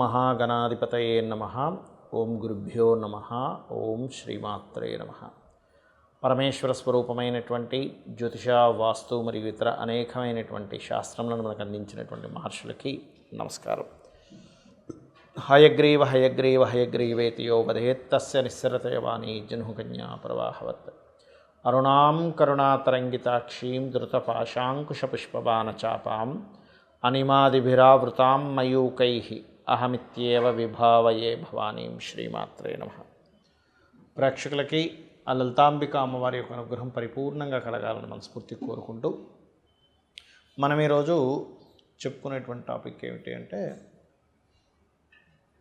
మహాగణాధిపతయే నమః. ఓం గురుభ్యో నమః. ఓం శ్రీమాత్రే నమః. పరమేశ్వర స్వరూపమైనటువంటి జ్యోతిష, వాస్తు మరియు ఇతర అనేకమైనటువంటి శాస్త్రములను మనకు అందించినటువంటి మహర్షులకి నమస్కారం. హయగ్రీవ హయగ్రీవ హయగ్రీవేతి యో వదేత్ తస్య నిస్సరతయ వాణీ జహ్నుకన్యా ప్రవాహవత్. అరుణాం కరుణాతరంగితాక్షీం ధృతపాశాంకుశపుష్పబాణచాపాం అనిమాదిభిరావృతాం మయూకైః అహమిత్యేవ విభావయే భవానీం. శ్రీమాత్రే నమః. ప్రేక్షకులకి ఆ లలితాంబిక అమ్మవారి యొక్క అనుగ్రహం పరిపూర్ణంగా కలగాలని మనస్ఫూర్తి కోరుకుంటూ మనం ఈరోజు చెప్పుకునేటువంటి టాపిక్ ఏమిటి అంటే,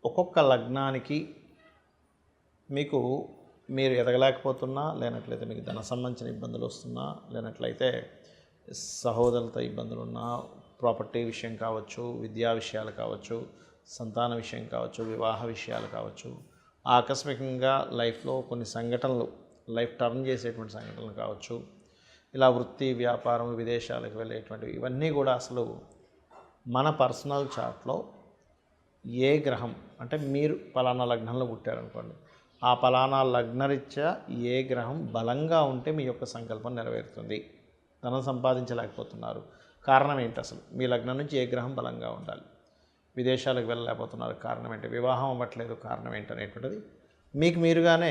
ఒక్కొక్క లగ్నానికి మీరు ఎదగలేకపోతున్నా, లేనట్లయితే మీకు ధన సంబంధించిన ఇబ్బందులు వస్తున్నా, లేనట్లయితే సహోదరులతో ఇబ్బందులు ఉన్నా, ప్రాపర్టీ విషయం కావచ్చు, విద్యా విషయాలు కావచ్చు, సంతాన విషయం కావచ్చు, వివాహ విషయాలు కావచ్చు, ఆకస్మికంగా లైఫ్లో కొన్ని సంఘటనలు, లైఫ్ టర్న్ చేసేటువంటి సంఘటనలు కావచ్చు, ఇలా వృత్తి, వ్యాపారం, విదేశాలకు వెళ్ళేటువంటివి, ఇవన్నీ కూడా అసలు మన పర్సనల్ చార్ట్లో ఏ గ్రహం అంటే, మీరు పలానా లగ్నంలో పుట్టారనుకోండి, ఆ పలానా లగ్నరీత్యా ఏ గ్రహం బలంగా ఉంటే మీ యొక్క సంకల్పం నెరవేరుతుంది. ధనం సంపాదించలేకపోతున్నారు, కారణం ఏంటి? అసలు మీ లగ్నం నుంచి ఏ గ్రహం బలంగా ఉండాలి? విదేశాలకు వెళ్ళలేకపోతున్నారు, కారణం ఏంటి? వివాహం అవ్వట్లేదు, కారణం ఏంటి అనేటువంటిది మీకు మీరుగానే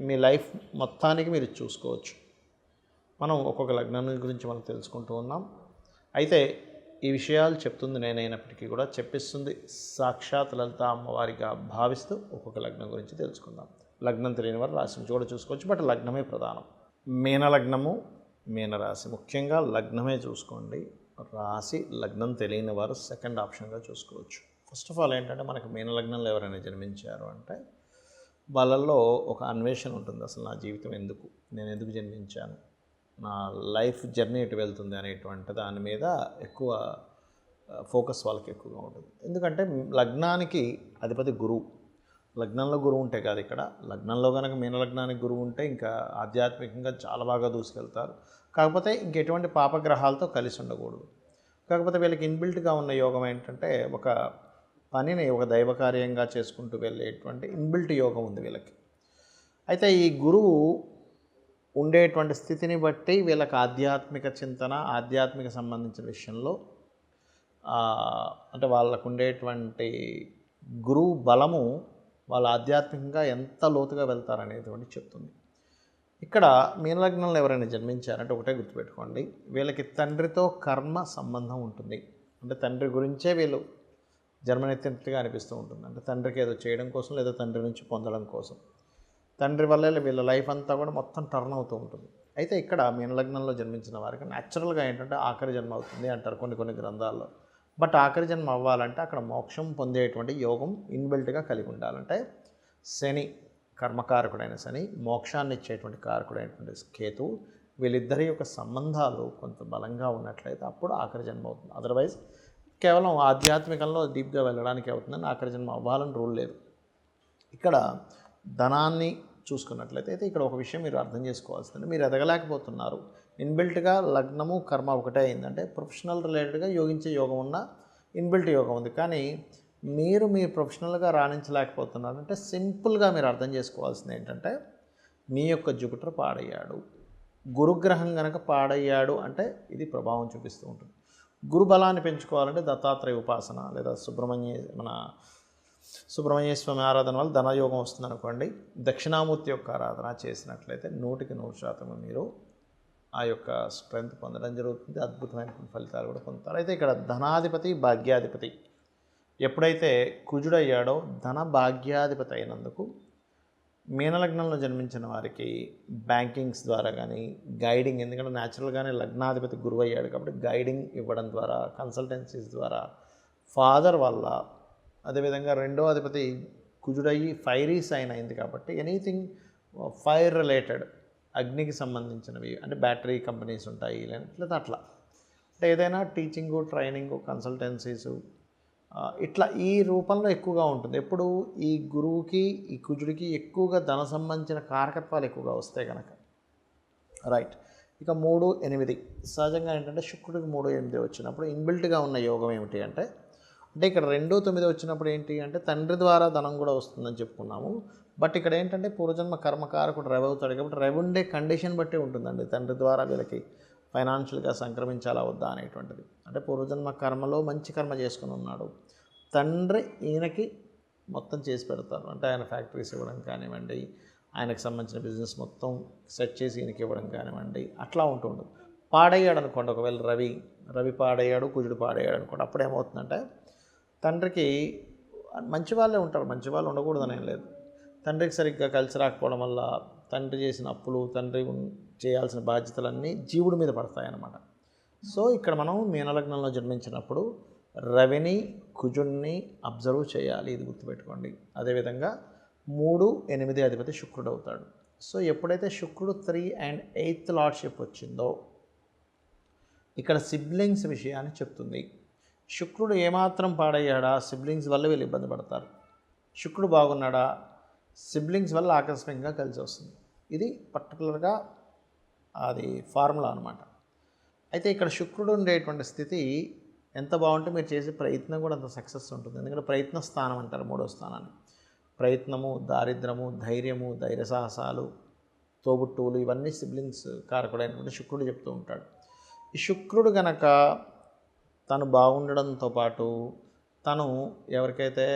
మీ లైఫ్ మొత్తానికి మీరు చూసుకోవచ్చు. మనం ఒక్కొక్క లగ్నం గురించి మనం తెలుసుకుంటూ ఉన్నాం. అయితే ఈ విషయాలు చెప్తుంది నేనైనప్పటికీ కూడా చెప్పిస్తుంది సాక్షాత్ లలిత అమ్మవారిగా భావిస్తూ ఒక్కొక్క లగ్నం గురించి తెలుసుకుందాం. లగ్నం తెలియని వారు రాశి నుంచి కూడా చూసుకోవచ్చు, బట్ లగ్నమే ప్రధానం. మీనలగ్నము, మీనరాశి, ముఖ్యంగా లగ్నమే చూసుకోండి. రాశి, లగ్నం తెలియని వారు సెకండ్ ఆప్షన్గా చూసుకోవచ్చు. ఫస్ట్ ఆఫ్ ఆల్ ఏంటంటే, మనకు మీనలగ్నంలో ఎవరైనా జన్మించారు అంటే వాళ్ళల్లో ఒక అన్వేషణ ఉంటుంది. అసలు నా జీవితం ఎందుకు, నేను ఎందుకు జన్మించాను, నా లైఫ్ జర్నీ ఎటు వెళ్తుంది అనేటువంటి దాని మీద ఎక్కువ ఫోకస్ వాళ్ళకి ఎక్కువగా ఉంటుంది. ఎందుకంటే లగ్నానికి అధిపతి గురువు. లగ్నంలో గురువు ఉంటే కాదు, ఇక్కడ లగ్నంలో కనుక మీనలగ్నానికి గురువు ఉంటే ఇంకా ఆధ్యాత్మికంగా చాలా బాగా దూసుకెళ్తారు. కాకపోతే ఇంకెటువంటి పాపగ్రహాలతో కలిసి ఉండకూడదు. కాకపోతే వీళ్ళకి ఇన్బిల్ట్గా ఉన్న యోగం ఏంటంటే, ఒక పనిని ఒక దైవకార్యంగా చేసుకుంటూ వెళ్ళేటువంటి ఇన్బిల్ట్ యోగం ఉంది వీళ్ళకి. అయితే ఈ గురువు ఉండేటువంటి స్థితిని బట్టి వీళ్ళకి ఆధ్యాత్మిక చింతన, ఆధ్యాత్మిక సంబంధించిన విషయంలో అంటే వాళ్ళకు ఉండేటువంటి గురువు బలము వాళ్ళు ఆధ్యాత్మికంగా ఎంత లోతుగా వెళ్తారనేటువంటి చెప్తుంది. ఇక్కడ మీనలగ్నంలో ఎవరైనా జన్మించారంటే ఒకటే గుర్తుపెట్టుకోండి, వీళ్ళకి తండ్రితో కర్మ సంబంధం ఉంటుంది. అంటే తండ్రి గురించే వీళ్ళు జన్మనెత్తినట్టుగా అనిపిస్తూ ఉంటుంది. అంటే తండ్రికి ఏదో చేయడం కోసం, లేదా తండ్రి నుంచి పొందడం కోసం, తండ్రి వల్లే వీళ్ళ లైఫ్ అంతా కూడా మొత్తం టర్న్ అవుతూ ఉంటుంది. అయితే ఇక్కడ మీనలగ్నంలో జన్మించిన వారికి న్యాచురల్గా ఏంటంటే ఆఖరి జన్మ అవుతుంది అంటారు కొన్ని గ్రంథాల్లో. బట్ ఆఖరి జన్మ అవ్వాలంటే అక్కడ మోక్షం పొందేటువంటి యోగం ఇన్బిల్ట్గా కలిగి ఉండాలంటే శని, కర్మకారకుడైన శని, మోక్షాన్ని ఇచ్చేటువంటి కారకుడైనటువంటి కేతువు, వీళ్ళిద్దరి యొక్క సంబంధాలు కొంత బలంగా ఉన్నట్లయితే అప్పుడు ఆఖరి జన్మ అవుతుంది. అదర్వైజ్ కేవలం ఆధ్యాత్మికంలో డీప్గా వెళ్ళడానికి అవుతుందని ఆఖరి జన్మ అవ్వాలని రూల్ లేదు. ఇక్కడ ధనాన్ని చూసుకున్నట్లయితే అయితే ఇక్కడ ఒక విషయం మీరు అర్థం చేసుకోవాల్సింది, మీరు ఎదగలేకపోతున్నారు. ఇన్బిల్ట్గా లగ్నము కర్మ ఒకటే అయిందంటే ప్రొఫెషనల్ రిలేటెడ్గా యోగించే యోగం ఉన్న ఇన్బిల్ట్ యోగం ఉంది, కానీ మీరు ప్రొఫెషనల్గా రాణించలేకపోతున్నారంటే సింపుల్గా మీరు అర్థం చేసుకోవాల్సింది ఏంటంటే, మీ యొక్క జూపిటర్ పాడయ్యాడు. గురుగ్రహం కనుక పాడయ్యాడు అంటే ఇది ప్రభావం చూపిస్తూ ఉంటుంది. గురు బలాన్ని పెంచుకోవాలంటే దత్తాత్రేయ ఉపాసన, లేదా సుబ్రహ్మణ్య స్వామి ఆరాధన వల్ల ధనయోగం వస్తుంది అనుకోండి. దక్షిణామూర్తి యొక్క ఆరాధన చేసినట్లయితే 100% మీరు ఆ యొక్క స్ట్రెంగ్త్ పొందడం జరుగుతుంది. అద్భుతమైన ఫలితాలు కూడా పొందుతారు. అయితే ఇక్కడ ధనాధిపతి, భాగ్యాధిపతి ఎప్పుడైతే కుజుడయ్యాడో ధన భాగ్యాధిపతి అయినందుకు మీనలగ్నంలో జన్మించిన వారికి బ్యాంకింగ్స్ ద్వారా కానీ గైడింగ్, ఎందుకంటే న్యాచురల్గానే లగ్నాధిపతి గురువు అయ్యాడు కాబట్టి గైడింగ్ ఇవ్వడం ద్వారా, కన్సల్టెన్సీస్ ద్వారా, ఫాదర్ వల్ల, అదేవిధంగా రెండో అధిపతి కుజుడయ్యి ఫైరీ సైన్ అయింది కాబట్టి ఎనీథింగ్ ఫైర్ రిలేటెడ్, అగ్నికి సంబంధించినవి, అంటే బ్యాటరీ కంపెనీస్ ఉంటాయి లేదా అట్లా, అంటే ఏదైనా టీచింగు, ట్రైనింగు, కన్సల్టెన్సీసు ఇట్లా ఈ రూపంలో ఎక్కువగా ఉంటుంది. ఎప్పుడు ఈ గురువుకి, ఈ కుజుడికి ఎక్కువగా ధన సంబంధించిన కారకత్వాలు ఎక్కువగా వస్తాయి కనుక. రైట్. ఇక 3, 8 సహజంగా ఏంటంటే శుక్రుడికి 3, 8 వచ్చినప్పుడు ఇన్బిల్ట్గా ఉన్న యోగం ఏమిటి అంటే అంటే ఇక్కడ 2, 9 వచ్చినప్పుడు ఏంటి అంటే తండ్రి ద్వారా ధనం కూడా వస్తుందని చెప్పుకున్నాము. బట్ ఇక్కడ ఏంటంటే పూర్వజన్మ కర్మకారకుడు రవి అవుతాడు కాబట్టి రవి ఉండే కండిషన్ బట్టి ఉంటుందండి. తండ్రి ద్వారా వీళ్ళకి ఫైనాన్షియల్గా సంక్రమించాలా వద్దా అనేటువంటిది. అంటే పూర్వజన్మ కర్మలో మంచి కర్మ చేసుకుని ఉన్నాడు, తండ్రి ఈయనకి మొత్తం చేసి పెడతారు. అంటే ఆయన ఫ్యాక్టరీస్ ఇవ్వడం కానివ్వండి, ఆయనకు సంబంధించిన బిజినెస్ మొత్తం సెట్ చేసి ఈయనకి ఇవ్వడం కానివ్వండి, అట్లా ఉంటుంది. పాడయ్యాడు అనుకోండి, ఒకవేళ రవి పాడయ్యాడు, కుజుడు పాడయ్యాడు అనుకోండి, అప్పుడు ఏమవుతుందంటే తండ్రికి మంచి వాళ్ళే ఉంటారు, మంచి వాళ్ళు ఉండకూడదని ఏం లేదు. తండ్రికి సరిగ్గా కలిసి రాకపోవడం వల్ల తండ్రి చేసిన అప్పులు, తండ్రి చేయాల్సిన బాధ్యతలన్నీ జీవుడి మీద పడతాయన్నమాట. సో ఇక్కడ మనం మీనలగ్నంలో జన్మించినప్పుడు రవిని కుజుడిని అబ్జర్వ్ చేయాలి, ఇది గుర్తుపెట్టుకోండి. అదేవిధంగా 3, 8 అధిపతి శుక్రుడు అవుతాడు. సో ఎప్పుడైతే శుక్రుడు 3 and 8th లార్డ్షిప్ వచ్చిందో ఇక్కడ సిబ్లింగ్స్ విషయాన్ని చెప్తుంది. శుక్రుడు ఏమాత్రం పాడయ్యాడా సిబ్లింగ్స్ వల్ల వీళ్ళు ఇబ్బంది పడతారు. శుక్రుడు బాగున్నాడా సిబ్లింగ్స్ వల్ల ఆకస్మికంగా కలిసి వస్తుంది. ఇది పర్టికులర్గా అది ఫార్ములా అనమాట. అయితే ఇక్కడ శుక్రుడు ఉండేటువంటి స్థితి ఎంత బాగుంటే మీరు చేసే ప్రయత్నం కూడా అంత సక్సెస్ ఉంటుంది. ఎందుకంటే ప్రయత్న స్థానం అంటారు 3వ స్థానాన్ని. ప్రయత్నము, దారిద్రము, ధైర్యము, ధైర్య సాహసాలు, తోబుట్టువులు, ఇవన్నీ సిబ్లింగ్స్ కారకుడైనటువంటి శుక్రుడు చెప్తూ ఉంటాడు. ఈ శుక్రుడు గనక తను బాగుండడంతో పాటు తను ఎవరికైతే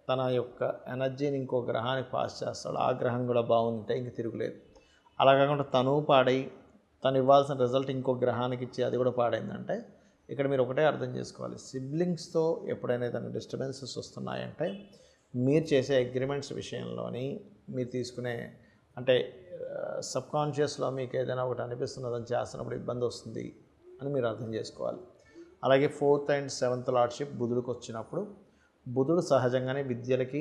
తన యొక్క ఎనర్జీని ఇంకో గ్రహానికి పాస్ చేస్తాడో ఆ గ్రహం కూడా బాగుంటే ఇంక తిరుగులేదు. అలా కాకుండా తను పాడై తను ఇవ్వాల్సిన రిజల్ట్ ఇంకో గ్రహానికి ఇచ్చి అది కూడా పాడైందంటే ఇక్కడ మీరు ఒకటే అర్థం చేసుకోవాలి, సిబ్లింగ్స్తో ఎప్పుడైనా ఏదైనా డిస్టర్బెన్సెస్ వస్తున్నాయంటే మీరు చేసే అగ్రిమెంట్స్ విషయంలోని మీరు తీసుకునే అంటే సబ్కాన్షియస్లో మీకు ఏదైనా ఒకటి అనిపిస్తున్నదని చేస్తున్నప్పుడు ఇబ్బంది వస్తుంది అని మీరు అర్థం చేసుకోవాలి. అలాగే 4th and 7th లార్డ్షిప్ బుధుడికి వచ్చినప్పుడు బుధుడు సహజంగానే విద్యలకి,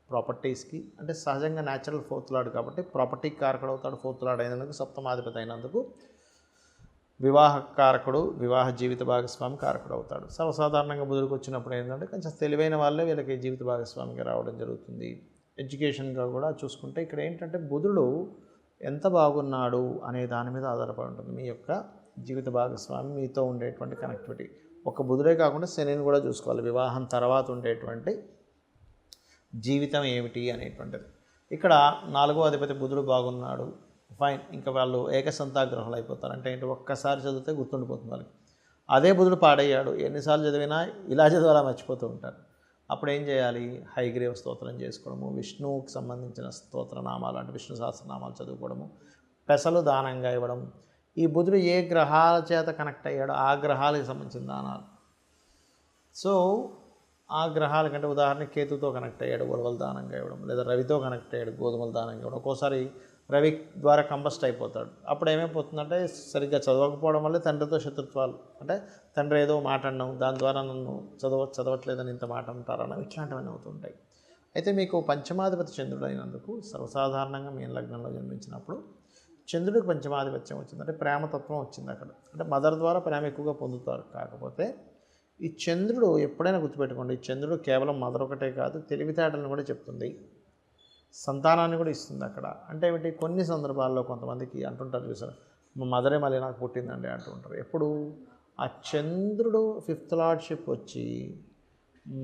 ప్రాపర్టీస్కి, అంటే సహజంగా న్యాచురల్ 4th లార్డ్ కాబట్టి ప్రాపర్టీకి కారకుడు అవుతాడు. 4th లార్డ్ అయినందుకు, సప్తమాధిపతి అయినందుకు వివాహ కారకుడు, వివాహ జీవిత భాగస్వామి కారకుడు అవుతాడు. సర్వసాధారణంగా బుధుడికి వచ్చినప్పుడు ఏంటంటే కొంచెం తెలివైన వాళ్ళే వీళ్ళకి జీవిత భాగస్వామిగా రావడం జరుగుతుంది. ఎడ్యుకేషన్గా కూడా చూసుకుంటే ఇక్కడ ఏంటంటే బుధుడు ఎంత బాగున్నాడు అనే దాని మీద ఆధారపడి ఉంటుంది మీ యొక్క జీవిత భాగస్వామి, మీతో ఉండేటువంటి కనెక్టివిటీ. ఒక బుధుడే కాకుండా శనిని కూడా చూసుకోవాలి, వివాహం తర్వాత ఉండేటువంటి జీవితం ఏమిటి అనేటువంటిది. ఇక్కడ 4వ అధిపతి బుధుడు బాగున్నాడు, ఫైన్, ఇంకా వాళ్ళు ఏకసంతాగ్రహాలు అయిపోతారు. అంటే ఏంటి, ఒక్కసారి చదివితే గుర్తుండిపోతుంది వాళ్ళకి. అదే బుధుడు పాడయ్యాడు, ఎన్నిసార్లు చదివినా ఇలా చదివాలా మర్చిపోతూ ఉంటారు. అప్పుడు ఏం చేయాలి, హైగ్రీవ స్తోత్రం చేసుకోవడము, విష్ణువుకి సంబంధించిన స్తోత్ర నామాలు అంటే విష్ణు సహస్రనామాలు చదువుకోవడము, పెసలు దానంగా ఇవ్వడం. ఈ బుధుడు ఏ గ్రహాల చేత కనెక్ట్ అయ్యాడో ఆ గ్రహాలకు సంబంధించిన దానాలు. సో ఆ గ్రహాల కంటే ఉదాహరణకి కేతుతో కనెక్ట్ అయ్యాడు, ఉలవలు దానంగా ఇవ్వడం, లేదా రవితో కనెక్ట్ అయ్యాడు, గోధుమలు దానంగా ఇవ్వడం. ఒక్కోసారి రవి ద్వారా కంబస్ట్ అయిపోతాడు. అప్పుడు ఏమైపోతుందంటే సరిగ్గా చదవకపోవడం వల్లే తండ్రితో శత్రుత్వాలు, అంటే తండ్రి ఏదో మాట అన్నాం దాని ద్వారా నన్ను చదవట్లేదని ఇంత మాట అంటారన్న ఇట్లాంటివన్నీ అవుతుంటాయి. అయితే మీకు పంచమాధిపతి చంద్రుడు అయినందుకు సర్వసాధారణంగా మీ లగ్నంలో జన్మించినప్పుడు చంద్రుడికి పంచమాధిపత్యం వచ్చింది, అంటే ప్రేమతత్వం వచ్చింది అక్కడ. అంటే మదర్ ద్వారా ప్రేమ ఎక్కువగా పొందుతారు. కాకపోతే ఈ చంద్రుడు ఎప్పుడైనా గుర్తుపెట్టుకోండి, ఈ చంద్రుడు కేవలం మదర్ ఒకటే కాదు, తెలివితేటలను కూడా చెప్తుంది, సంతానాన్ని కూడా ఇస్తుంది అక్కడ. అంటే ఏమిటి, కొన్ని సందర్భాల్లో కొంతమందికి అంటుంటారు చూసారు, మా మదరే మళ్ళీ నాకు పుట్టిందండి అంటుంటారు. ఎప్పుడు ఆ చంద్రుడు 5th లార్డ్షిప్ వచ్చి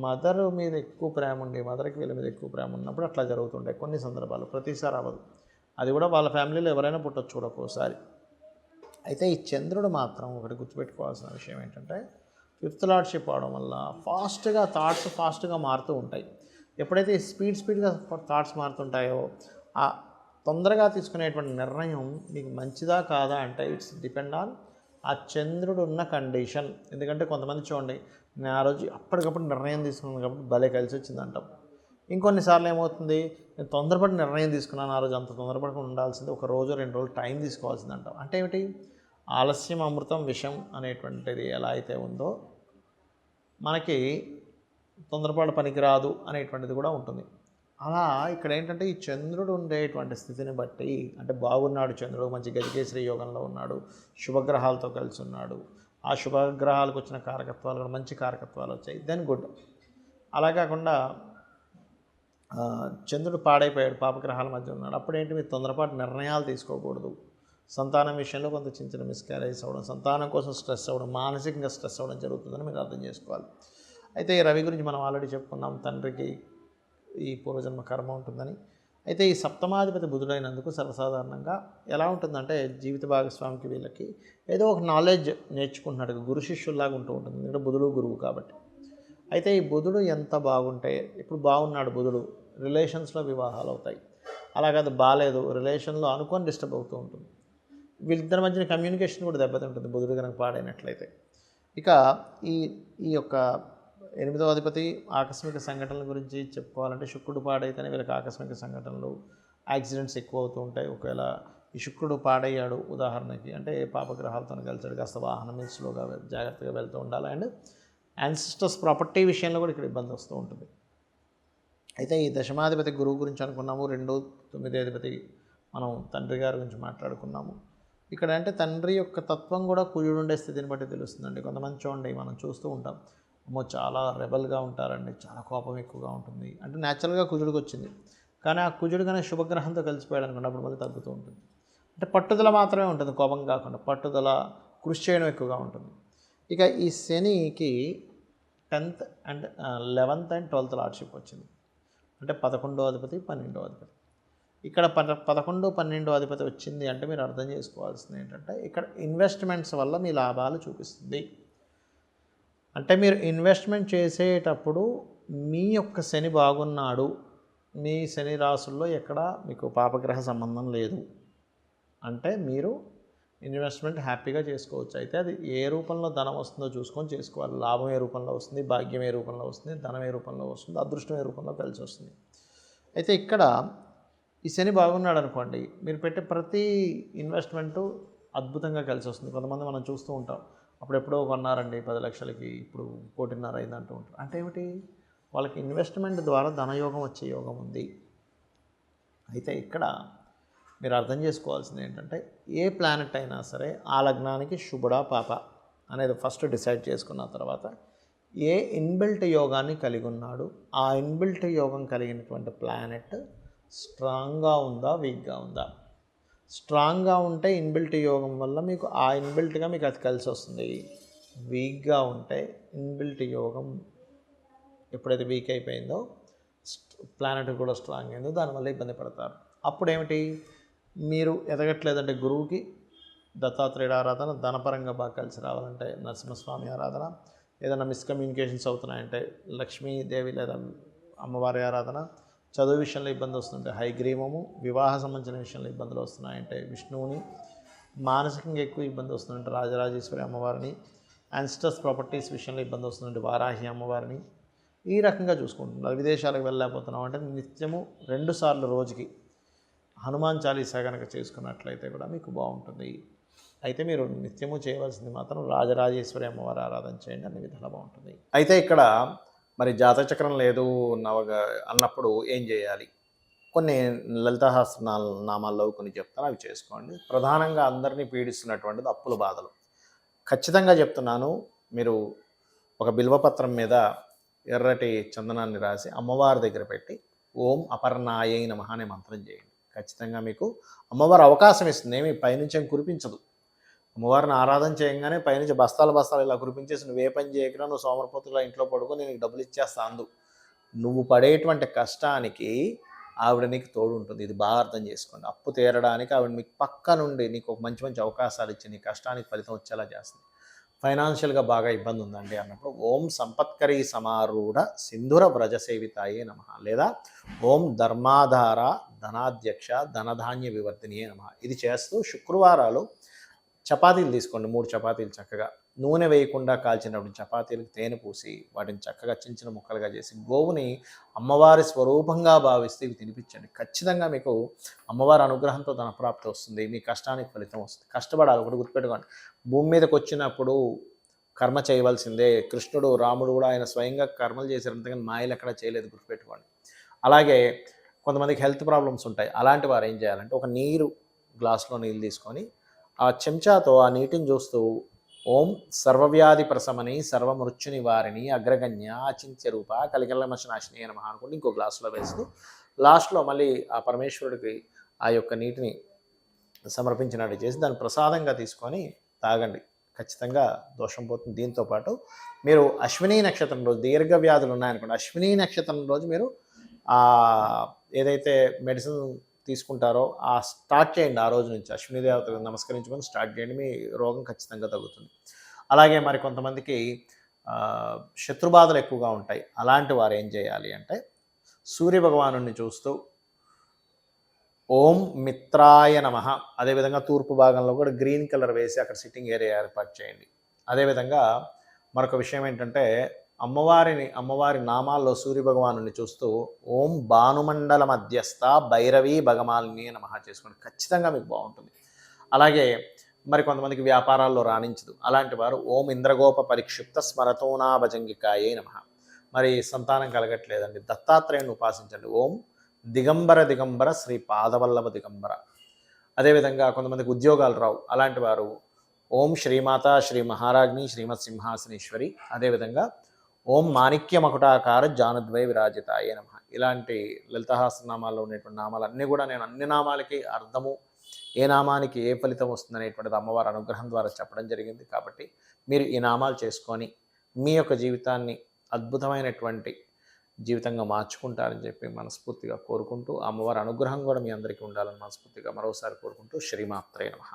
మదర్ మీద ఎక్కువ ప్రేమ ఉండి మదర్కి వీళ్ళ మీద ఎక్కువ ప్రేమ ఉన్నప్పుడు అట్లా జరుగుతుంటాయి కొన్ని సందర్భాలు, ప్రతిసారి అవ్వదు. అది కూడా వాళ్ళ ఫ్యామిలీలో ఎవరైనా పుట్టొచ్చు కూడా ఒక్కోసారి. అయితే ఈ చంద్రుడు మాత్రం ఒకటి గుర్తుపెట్టుకోవాల్సిన విషయం ఏంటంటే 5th లార్డ్షిప్ అవడం వల్ల ఫాస్ట్గా మారుతూ ఉంటాయి. ఎప్పుడైతే స్పీడ్గా థాట్స్ మారుతుంటాయో ఆ తొందరగా తీసుకునేటువంటి నిర్ణయం మీకు మంచిదా కాదా అంటే ఇట్స్ డిపెండ్ ఆన్ ఆ చంద్రుడు ఉన్న కండిషన్. ఎందుకంటే కొంతమంది చూడండి, నేను ఆ రోజు అప్పటికప్పుడు నిర్ణయం తీసుకున్నాను కాబట్టి భలే కలిసి వచ్చింది అంటాం. ఇంకొన్నిసార్లు ఏమవుతుంది, నేను తొందరపడి నిర్ణయం తీసుకున్నాను, ఆ రోజు అంత తొందరపడి ఉండాల్సింది ఒక రోజు 2 రోజులు టైం తీసుకోవాల్సింది అంటాం. అంటే ఏమిటి, ఆలస్యం అమృతం విషం అనేటువంటిది ఎలా అయితే ఉందో మనకి తొందరపాటు పనికిరాదు అనేటువంటిది కూడా ఉంటుంది. అలా ఇక్కడ ఏంటంటే ఈ చంద్రుడు ఉండేటువంటి స్థితిని బట్టి, అంటే బాగున్నాడు చంద్రుడు, మంచి గజకేశ్వరి యోగంలో ఉన్నాడు, శుభగ్రహాలతో కలిసి ఉన్నాడు, ఆ శుభగ్రహాలకు వచ్చిన కారకత్వాలు కూడా మంచి కారకత్వాలు వచ్చాయి, దెన్ గుడ్. అలా కాకుండా చంద్రుడు పాడైపోయాడు, పాపగ్రహాల మధ్య ఉన్నాడు, అప్పుడేంటి, మీరు తొందరపాటు నిర్ణయాలు తీసుకోకూడదు. సంతానం విషయంలో కొంత చిన్న మిస్క్యారేజ్ అవ్వడం, సంతానం కోసం స్ట్రెస్ అవ్వడం, మానసికంగా స్ట్రెస్ అవ్వడం జరుగుతుందని మీరు అర్థం చేసుకోవాలి. అయితే ఈ రవి గురించి మనం ఆల్రెడీ చెప్పుకున్నాం, తండ్రికి ఈ పూర్వజన్మ కర్మ ఉంటుందని. అయితే ఈ సప్తమాధిపతి బుధుడైనందుకు సర్వసాధారణంగా ఎలా ఉంటుందంటే జీవిత భాగస్వామికి వీళ్ళకి ఏదో ఒక నాలెడ్జ్ నేర్చుకుంటున్నాడు, గురు శిష్యుల్లాగా ఉంటూ ఉంటుంది, ఎందుకంటే బుధుడు గురువు కాబట్టి. అయితే ఈ బుధుడు ఎంత బాగుంటే, ఇప్పుడు బాగున్నాడు బుధుడు, రిలేషన్స్లో వివాహాలు అవుతాయి. అలా కాదు బాగాలేదు, రిలేషన్లో అనుకొని డిస్టర్బ్ అవుతూ ఉంటుంది. వీళ్ళిద్దరి మధ్యన కమ్యూనికేషన్ కూడా దెబ్బతింటుంది బుధుడు కనుక పాడైనట్లయితే. ఇక ఈ ఈ యొక్క 8వ అధిపతి ఆకస్మిక సంఘటనల గురించి చెప్పుకోవాలంటే శుక్రుడు పాడైతేనే వీళ్ళకి ఆకస్మిక సంఘటనలు, యాక్సిడెంట్స్ ఎక్కువ అవుతూ ఉంటాయి. ఒకవేళ ఈ శుక్రుడు పాడయ్యాడు ఉదాహరణకి అంటే పాపగ్రహాలతో కలిసాడు, కాస్త వాహనం మీద స్లోగా జాగ్రత్తగా వెళ్తూ ఉండాలి. అండ్ యాన్సిస్టర్స్ ప్రాపర్టీ విషయంలో కూడా ఇక్కడ ఇబ్బంది వస్తూ ఉంటుంది. అయితే ఈ దశమాధిపతి గురువు గురించి అనుకున్నాము, 2, 9 అధిపతి మనం తండ్రి గారి గురించి మాట్లాడుకున్నాము. ఇక్కడ అంటే తండ్రి యొక్క తత్వం కూడా కుజుడు ఉండే స్థితిని బట్టి తెలుస్తుందండి. కొంతమంది చూడండి మనం చూస్తూ ఉంటాం, అమ్మో చాలా రెబల్గా ఉంటారండి, చాలా కోపం ఎక్కువగా ఉంటుంది అంటే న్యాచురల్గా కుజుడికి వచ్చింది. కానీ ఆ కుజుడు కానీ శుభగ్రహంతో కలిసిపోయాడు అనుకోండి, అప్పుడు మళ్ళీ తగ్గుతూ ఉంటుంది. అంటే పట్టుదల మాత్రమే ఉంటుంది, కోపం కాకుండా పట్టుదల, కృషి చేయడం ఎక్కువగా ఉంటుంది. ఇక ఈ శనికి 10th and 11th and 12th lordship వచ్చింది, అంటే 11వ అధిపతి 12వ అధిపతి. ఇక్కడ 11, 12వ అధిపతి వచ్చింది అంటే మీరు అర్థం చేసుకోవాల్సింది ఏంటంటే ఇక్కడ ఇన్వెస్ట్మెంట్స్ వల్ల మీ లాభాలు చూపిస్తుంది. అంటే మీరు ఇన్వెస్ట్మెంట్ చేసేటప్పుడు మీ యొక్క శని బాగున్నాడు, మీ శని రాసుల్లో ఎక్కడ మీకు పాపగ్రహ సంబంధం లేదు అంటే మీరు ఇన్వెస్ట్మెంట్ హ్యాపీగా చేసుకోవచ్చు. అయితే అది ఏ రూపంలో ధనం వస్తుందో చూసుకొని చేసుకోవాలి. లాభం ఏ రూపంలో వస్తుంది, భాగ్యం ఏ రూపంలో వస్తుంది, ధనం ఏ రూపంలో వస్తుంది, అదృష్టం ఏ రూపంలో కలిసి వస్తుంది. అయితే ఇక్కడ ఈ శని బాగున్నాడు అనుకోండి, మీరు పెట్టే ప్రతి ఇన్వెస్ట్మెంటు అద్భుతంగా కలిసి వస్తుంది. కొంతమంది మనం చూస్తూ ఉంటాం, అప్పుడెప్పుడో కొన్నారండి 10 లక్షలకి, ఇప్పుడు 1,50,00,000 అయింది అంటూ ఉంటారు. అంటే ఏమిటి, వాళ్ళకి ఇన్వెస్ట్మెంట్ ద్వారా ధనయోగం వచ్చే యోగం ఉంది. అయితే ఇక్కడ మీరు అర్థం చేసుకోవాల్సింది ఏంటంటే ఏ ప్లానెట్ అయినా సరే ఆ లగ్నానికి శుభుడా పాప అనేది ఫస్ట్ డిసైడ్ చేసుకున్న తర్వాత ఏ ఇన్బిల్ట్ యోగాన్ని కలిగి ఉన్నాడు, ఆ ఇన్బిల్ట్ యోగం కలిగినటువంటి ప్లానెట్ స్ట్రాంగ్గా ఉందా వీక్గా ఉందా. స్ట్రాంగ్గా ఉంటే ఇన్బిల్ట్ యోగం వల్ల మీకు ఆ ఇన్బిల్ట్గా మీకు అది కలిసి వస్తుంది. వీక్గా ఉంటే ఇన్బిల్ట్ యోగం ఎప్పుడైతే వీక్ అయిపోయిందో ప్లానెట్ కూడా స్ట్రాంగ్ అయిందో దానివల్ల ఇబ్బంది పడతారు. అప్పుడు ఏమిటి, మీరు ఎదగట్లేదంటే గురువుకి దత్తాత్రేయుడు ఆరాధన, ధనపరంగా బాగా కలిసి రావాలంటే నరసింహస్వామి ఆరాధన, ఏదైనా మిస్కమ్యూనికేషన్స్ అవుతున్నాయంటే లక్ష్మీదేవి లేదా అమ్మవారి ఆరాధన, చదువు విషయంలో ఇబ్బంది వస్తుంటే హైగ్రీవము, వివాహ సంబంధించిన విషయంలో ఇబ్బందులు వస్తున్నాయంటే విష్ణువుని, మానసికంగా ఎక్కువ ఇబ్బంది వస్తుందంటే రాజరాజేశ్వరి అమ్మవారిని, యాన్సిస్టర్స్ ప్రాపర్టీస్ విషయంలో ఇబ్బంది వస్తుందంటే వారాహి అమ్మవారిని, ఈ రకంగా చూసుకుంటున్నారు. విదేశాలకు వెళ్ళలేకపోతున్నాం అంటే నిత్యము 2 సార్లు రోజుకి హనుమాన్ చాలీసా కనుక చేసుకున్నట్లయితే కూడా మీకు బాగుంటుంది. అయితే మీరు నిత్యము చేయవలసింది మాత్రం రాజరాజేశ్వరి అమ్మవారి ఆరాధన చేయండి, అన్ని విధాలా బాగుంటుంది. అయితే ఇక్కడ మరి జాతచక్రం లేదు అన్నప్పుడు ఏం చేయాలి, కొన్ని లలితాసహస్ర నామాల్లో కొన్ని చెప్తాను, అవి చేసుకోండి. ప్రధానంగా అందరినీ పీడిస్తున్నటువంటిది అప్పుల బాధలు. ఖచ్చితంగా చెప్తున్నాను, మీరు ఒక బిల్వపత్రం మీద ఎర్రటి చందనాన్ని రాసి అమ్మవారి దగ్గర పెట్టి ఓం అపర్ణాయై నమః అనే మంత్రం చేయండి. ఖచ్చితంగా మీకు అమ్మవారు అవకాశం ఇస్తుంది, ఏమి పైనుంచి ఏం కురిపించదు. అమ్మవారిని ఆరాధన చేయగానే పైనుంచి బస్తాలు ఇలా కురిపించేసి నువ్వు ఏ పని చేయకుండా నువ్వు సోమరపోతులా ఇంట్లో పడుకొని నీకు డబ్బులు ఇచ్చేస్తా అందు. నువ్వు పడేటువంటి కష్టానికి ఆవిడ నీకు తోడు ఉంటుంది. ఇది బాగా అర్థం చేసుకోండి. అప్పు తీరడానికి ఆవిడ మీకు పక్క నుండి నీకు ఒక మంచి మంచి అవకాశాలు ఇచ్చి నీ కష్టానికి ఫలితం వచ్చేలా చేస్తుంది. ఫైనాన్షియల్గా బాగా ఇబ్బంది ఉందండి అన్నప్పుడు ఓం సంపత్కరీ సమారూఢ సింధుర వ్రజసేవితాయే నమః లేదా ఓం ధర్మాధార ధనాధ్యక్ష ధనధాన్య వివర్ధినియే నమః. ఇది చేస్తూ శుక్రవారాలు చపాతీలు తీసుకోండి, 3 చపాతీలు చక్కగా నూనె వేయకుండా కాల్చినప్పుడు చపాతీలకు తేనె పూసి వాటిని చక్కగా చిన్న చిన్న ముక్కలుగా చేసి గోవుని అమ్మవారి స్వరూపంగా భావిస్తే ఇవి తినిపించండి. ఖచ్చితంగా మీకు అమ్మవారి అనుగ్రహంతో ధనప్రాప్తి వస్తుంది, మీ కష్టానికి ఫలితం వస్తుంది. కష్టపడాలి, ఒకటి గుర్తుపెట్టుకోండి, భూమి మీదకి వచ్చినప్పుడు కర్మ చేయవలసిందే. కృష్ణుడు రాముడు కూడా ఆయన స్వయంగా కర్మలు చేశారు, అంతగాని మాయలు ఎక్కడా చేయలేదు, గుర్తుపెట్టుకోండి. అలాగే కొంతమందికి హెల్త్ ప్రాబ్లమ్స్ ఉంటాయి, అలాంటి వారు ఏం చేయాలంటే ఒక గ్లాస్లో నీళ్ళు తీసుకొని ఆ చెంచాతో ఆ నీటిని చూస్తూ ఓం సర్వవ్యాధి ప్రశమని సర్వమృత్యు నివారిణి అగ్రగణ్య అచింత్య రూప కలికలమశనాశిని నమః అనుకుంటే ఇంకో గ్లాసులో వేస్తూ లాస్ట్లో మళ్ళీ ఆ పరమేశ్వరుడికి ఆ యొక్క నీటిని సమర్పించినట్టు చేసి దాన్ని ప్రసాదంగా తీసుకొని తాగండి. ఖచ్చితంగా దోషం పోతుంది. దీంతోపాటు మీరు అశ్విని నక్షత్రం రోజు దీర్ఘ వ్యాధులు ఉన్నాయనుకోండి, అశ్విని నక్షత్రం రోజు మీరు ఏదైతే మెడిసిన్ తీసుకుంటారో స్టార్ట్ చేయండి. ఆ రోజు నుంచి అశ్విని దేవతకు నమస్కరించుకొని స్టార్ట్ చేయండి. మీ రోగం ఖచ్చితంగా తగ్గుతుంది. అలాగే మరి కొంతమందికి శత్రుబాధలు ఎక్కువగా ఉంటాయి. అలాంటి వారు ఏం చేయాలి అంటే సూర్య భగవానుడిని చూస్తూ ఓం మిత్రాయ నమః, అదేవిధంగా తూర్పు భాగంలో కూడా గ్రీన్ కలర్ వేసి అక్కడ సిట్టింగ్ ఏరియా ఏర్పాటు చేయండి. అదేవిధంగా మరొక విషయం ఏంటంటే అమ్మవారి నామాల్లో సూర్య భగవానుని చూస్తూ ఓం భానుమండల మధ్యస్థ భైరవీ భగమాలిని నమః చేసుకోండి. ఖచ్చితంగా మీకు బాగుంటుంది. అలాగే మరి కొంతమందికి వ్యాపారాల్లో రాణించదు. అలాంటి వారు ఓం ఇంద్రగోప పరిక్షిప్త స్మరతోనా భజంగికాయే నమః. మరి సంతానం కలగట్లేదండి, దత్తాత్రేయుని ఉపాసించండి. ఓం దిగంబర శ్రీ పాదవల్లభ దిగంబర. అదేవిధంగా కొంతమందికి ఉద్యోగాలు రావు. అలాంటి వారు ఓం శ్రీమాత శ్రీ మహారాజ్ని శ్రీమత్ సింహాసనేశ్వరి, అదేవిధంగా ఓం మాణిక్య మకుటాకార జానుద్వయ విరాజితాయే నమః. ఇలాంటి లలితహాసనామాల్లో ఉన్నటువంటి నామాలన్నీ కూడా నేను అన్ని నామాలకి అర్థము, ఏ నామానికి ఏ ఫలితం వస్తుందనేటువంటిది అమ్మవారి అనుగ్రహం ద్వారా చెప్పడం జరిగింది. కాబట్టి మీరు ఈ నామాలు చేసుకొని మీ యొక్క జీవితాన్ని అద్భుతమైనటువంటి జీవితంగా మార్చుకుంటారని చెప్పి మనస్ఫూర్తిగా కోరుకుంటూ, అమ్మవారి అనుగ్రహం కూడా మీ అందరికీ ఉండాలని మనస్ఫూర్తిగా మరోసారి కోరుకుంటూ శ్రీమాత్రే నమః.